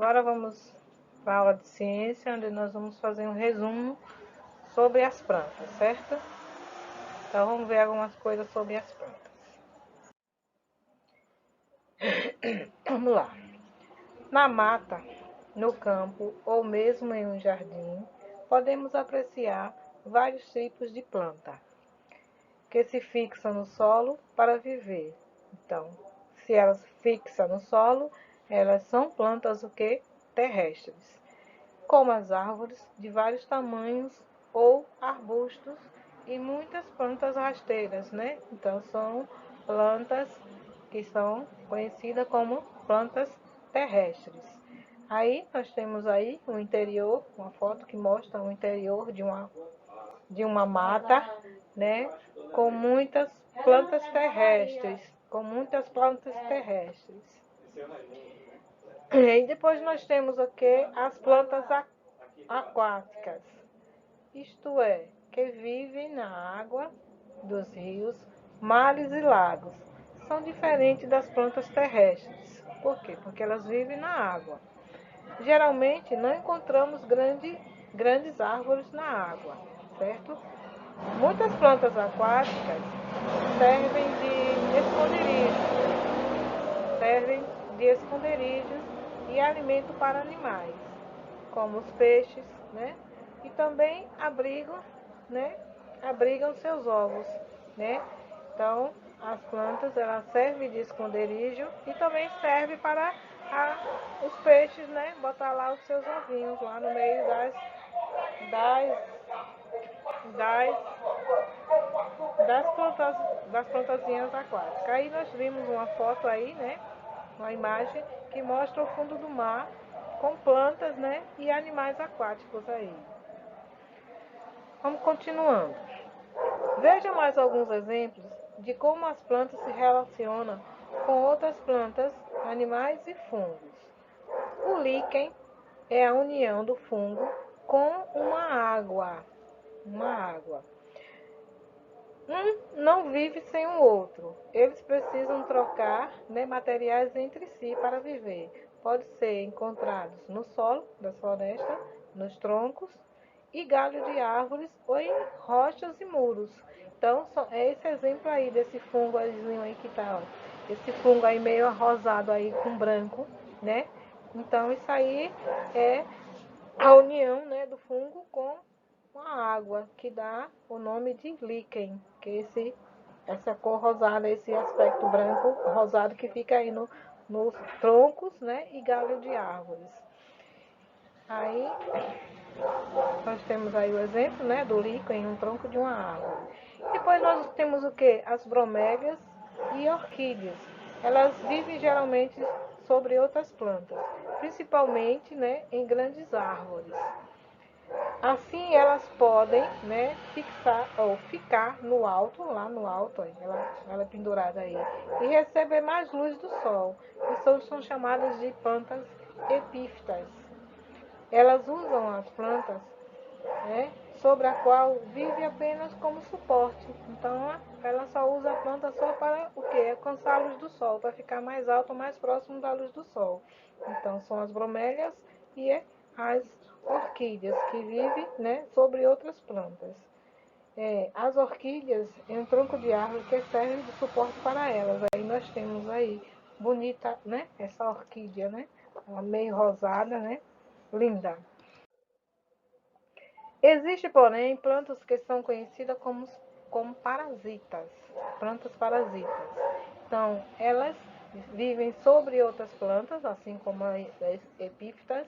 Agora vamos para a aula de ciência, onde nós vamos fazer um resumo sobre as plantas, certo? Então vamos ver algumas coisas sobre as plantas. Vamos lá. Na mata, no campo ou mesmo em um jardim, podemos apreciar vários tipos de planta que se fixam no solo para viver. Então, se elas fixam no solo, elas são plantas o quê? Terrestres, como as árvores de vários tamanhos ou arbustos e muitas plantas rasteiras, né? Então são plantas que são conhecidas como plantas terrestres. Aí nós temos aí o interior, uma foto que mostra o interior de uma mata, né? Com muitas plantas terrestres, E depois nós temos o que? As plantas aquáticas, isto é, que vivem na água dos rios, mares e lagos. São diferentes das plantas terrestres. Por quê? Porque elas vivem na água. Geralmente não encontramos grandes árvores na água, certo? Muitas plantas aquáticas servem de esconderijos e alimento para animais, como os peixes, né? E também abrigam seus ovos, né? Então, as plantas, elas servem de esconderijo e também servem para os peixes, né? Botar lá os seus ovinhos lá no meio das, das plantazinhas aquáticas. Aí nós vimos uma foto aí, né? Uma imagem que mostra o fundo do mar com plantas, né? E animais aquáticos aí. Vamos continuando. Veja mais alguns exemplos de como as plantas se relacionam com outras plantas, animais e fungos. O líquen é a união do fungo com uma água. Um não vive sem o outro. Eles precisam trocar, né, materiais entre si para viver. Pode ser encontrados no solo das florestas, nos troncos e galhos de árvores ou em rochas e muros. Então, é esse exemplo aí desse fungo aí que tá, ó. Esse fungo aí meio rosado aí com branco, né? Então, isso aí é a união, né, do fungo com a água, que dá o nome de líquen, que é essa cor rosada, esse aspecto branco rosado que fica aí nos troncos, né, e galho de árvores. Aí nós temos aí o exemplo, né, do líquen em um tronco de uma árvore. Depois nós temos o que? As bromélias e orquídeas. Elas vivem geralmente sobre outras plantas, principalmente, né, em grandes árvores. Assim elas podem, né, fixar ou ficar no alto, lá no alto, ela é pendurada aí, e receber mais luz do sol, que são chamadas de plantas epífitas. Elas usam as plantas, né, sobre a qual vive apenas como suporte. Então ela só usa a planta só para o quê? Alcançar a luz do sol, para ficar mais alto, mais próximo da luz do sol. Então são as bromélias e as orquídeas, que vivem, né, sobre outras plantas. As orquídeas é um tronco de árvore que serve de suporte para elas. Aí nós temos aí, bonita, né, essa orquídea, né, ela meio rosada, né, linda. Existem, porém, plantas que são conhecidas como parasitas, plantas parasitas. Então, elas vivem sobre outras plantas, assim como as epífitas,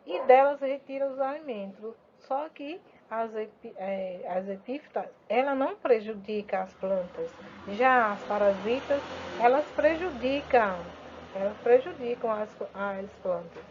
e delas retiram os alimentos. Só que as epífitas, ela não prejudica as plantas. Já as parasitas, elas prejudicam as plantas.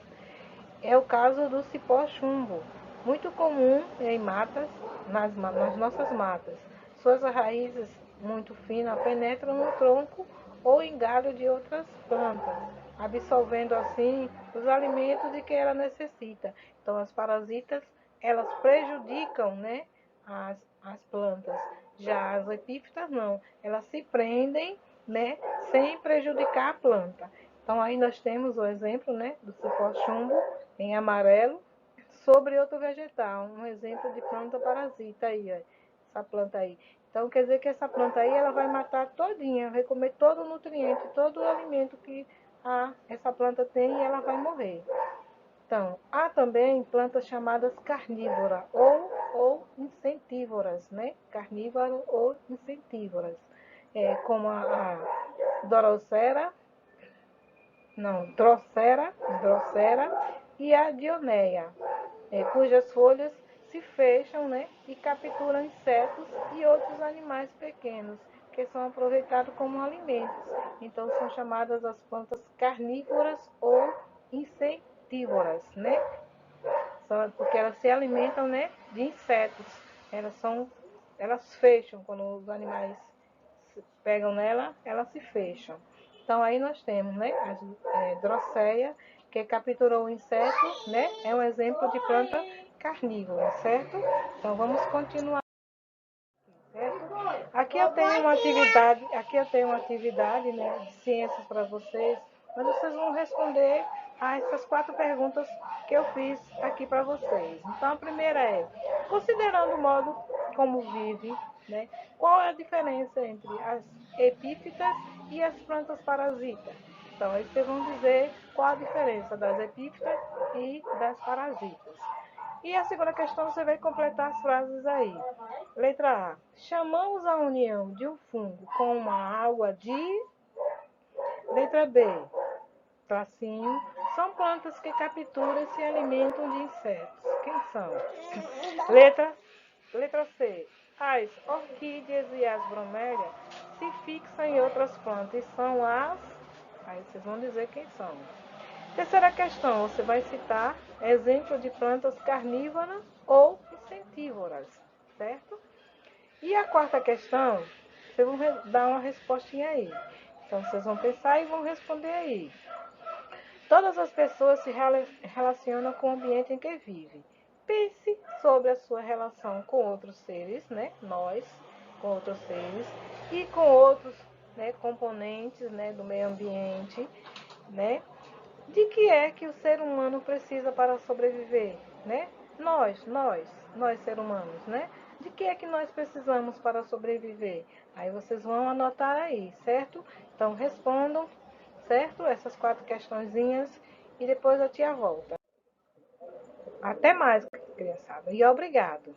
É o caso do cipó-chumbo, muito comum em matas, nas nossas matas. Suas raízes muito finas penetram no tronco ou em galho de outras plantas, absorvendo assim os alimentos de que ela necessita. Então, as parasitas, elas prejudicam, né, as plantas. Já as epífitas não, elas se prendem, né, sem prejudicar a planta. Então aí nós temos o exemplo, né, do cipó chumbo em amarelo sobre outro vegetal, um exemplo de planta parasita aí, ó, essa planta aí. Então quer dizer que essa planta aí ela vai matar todinha, vai comer todo o nutriente, todo o alimento que essa planta tem e ela vai morrer. Então, há também plantas chamadas carnívoras ou incentívoras, né? Carnívoras ou incentívoras, como a Drosera e a Dioneia, cujas folhas se fecham, né, e capturam insetos e outros animais pequenos que são aproveitados como alimentos. Então são chamadas as plantas carnívoras ou insetívoras, né? Porque elas se alimentam, né, de insetos. Elas fecham quando os animais pegam nela, elas se fecham. Então aí nós temos, né, a Drosseia, que capturou o inseto, né? É um exemplo de planta carnívora, certo? Então vamos continuar, certo? Aqui eu tenho uma atividade, né, de ciências para vocês, mas vocês vão responder a essas 4 perguntas que eu fiz aqui para vocês. Então a primeira é: considerando o modo como vive, né, qual é a diferença entre as epífitas e as plantas parasitas? Então aí vocês vão dizer qual a diferença das epífitas e das parasitas. E a segunda questão você vai completar as frases aí. Letra A. Chamamos a união de um fungo com uma água de... Letra B. Tracinho. São plantas que capturam e se alimentam de insetos. Quem são? Letra C. As orquídeas e as bromélias se fixam em outras plantas e são as... Aí vocês vão dizer quem são. Terceira questão, você vai citar exemplo de plantas carnívoras ou insetívoras, certo? E a quarta questão, vocês vão dar uma respostinha aí. Então, vocês vão pensar e vão responder aí. Todas as pessoas se relacionam com o ambiente em que vivem. Pense sobre a sua relação com outros seres, né? Nós, com outros seres, e com outros, né, componentes, né, do meio ambiente, né? De que é que o ser humano precisa para sobreviver, né? Nós ser humanos, né? De que é que nós precisamos para sobreviver? Aí vocês vão anotar aí, certo? Então respondam, certo? Essas 4 questõezinhas e depois a tia volta. Até mais, criançada. E obrigado.